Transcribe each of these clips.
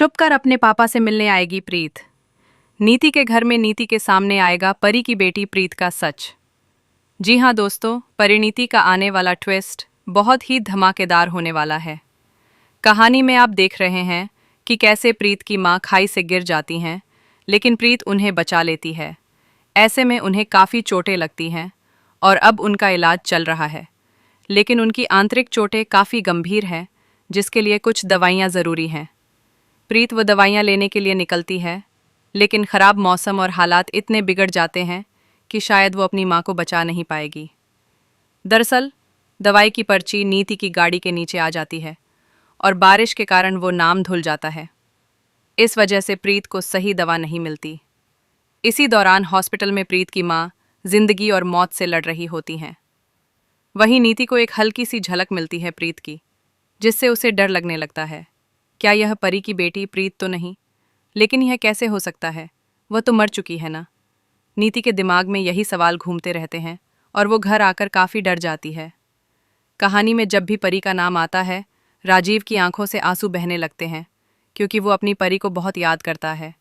छुपकर अपने पापा से मिलने आएगी प्रीत। नीति के घर में नीति के सामने आएगा परी की बेटी प्रीत का सच। जी हाँ दोस्तों, परिणीति का आने वाला ट्विस्ट बहुत ही धमाकेदार होने वाला है। कहानी में आप देख रहे हैं कि कैसे प्रीत की माँ खाई से गिर जाती हैं, लेकिन प्रीत उन्हें बचा लेती है। ऐसे में उन्हें काफ़ी चोटें लगती हैं और अब उनका इलाज चल रहा है, लेकिन उनकी आंतरिक चोटें काफ़ी गंभीर हैं, जिसके लिए कुछ दवाइयाँ ज़रूरी हैं। प्रीत वो दवाइयाँ लेने के लिए निकलती है, लेकिन ख़राब मौसम और हालात इतने बिगड़ जाते हैं कि शायद वो अपनी माँ को बचा नहीं पाएगी। दरअसल दवाई की पर्ची नीति की गाड़ी के नीचे आ जाती है और बारिश के कारण वो नाम धुल जाता है। इस वजह से प्रीत को सही दवा नहीं मिलती। इसी दौरान हॉस्पिटल में प्रीत की माँ जिंदगी और मौत से लड़ रही होती हैं। वहीं नीति को एक हल्की सी झलक मिलती है प्रीत की, जिससे उसे डर लगने लगता है। क्या यह परी की बेटी प्रीत तो नहीं? लेकिन यह कैसे हो सकता है? वह तो मर चुकी है ना। नीति के दिमाग में यही सवाल घूमते रहते हैं और वो घर आकर काफ़ी डर जाती है। कहानी में जब भी परी का नाम आता है, राजीव की आंखों से आंसू बहने लगते हैं, क्योंकि वो अपनी परी को बहुत याद करता है।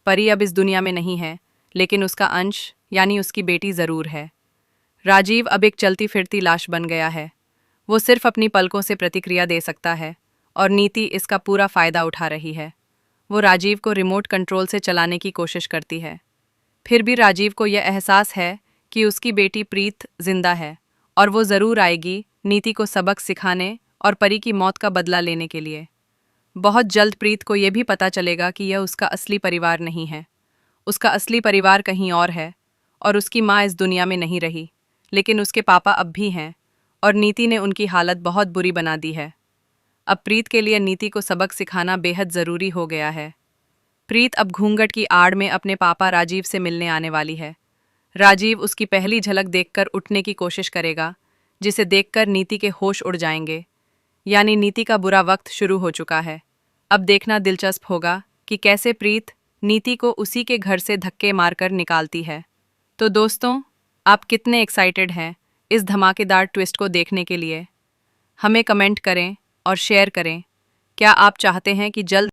परी अब इस दुनिया में नहीं है, लेकिन उसका अंश यानी उसकी बेटी ज़रूर है। राजीव अब एक चलती फिरती लाश बन गया है। वो सिर्फ अपनी पलकों से प्रतिक्रिया दे सकता है और नीति इसका पूरा फ़ायदा उठा रही है। वो राजीव को रिमोट कंट्रोल से चलाने की कोशिश करती है। फिर भी राजीव को यह एहसास है कि उसकी बेटी प्रीत जिंदा है और वो ज़रूर आएगी नीति को सबक सिखाने और परी की मौत का बदला लेने के लिए। बहुत जल्द प्रीत को यह भी पता चलेगा कि यह उसका असली परिवार नहीं है। उसका असली परिवार कहीं और है और उसकी माँ इस दुनिया में नहीं रही, लेकिन उसके पापा अब भी हैं और नीति ने उनकी हालत बहुत बुरी बना दी है। अब प्रीत के लिए नीति को सबक सिखाना बेहद ज़रूरी हो गया है। प्रीत अब घूंघट की आड़ में अपने पापा राजीव से मिलने आने वाली है। राजीव उसकी पहली झलक देखकर उठने की कोशिश करेगा, जिसे देखकर नीति के होश उड़ जाएंगे। यानी नीति का बुरा वक्त शुरू हो चुका है। अब देखना दिलचस्प होगा कि कैसे प्रीत नीति को उसी के घर से धक्के मारकर निकालती है। तो दोस्तों, आप कितने एक्साइटेड हैं इस धमाकेदार ट्विस्ट को देखने के लिए? हमें कमेंट करें और शेयर करें। क्या आप चाहते हैं कि जल्द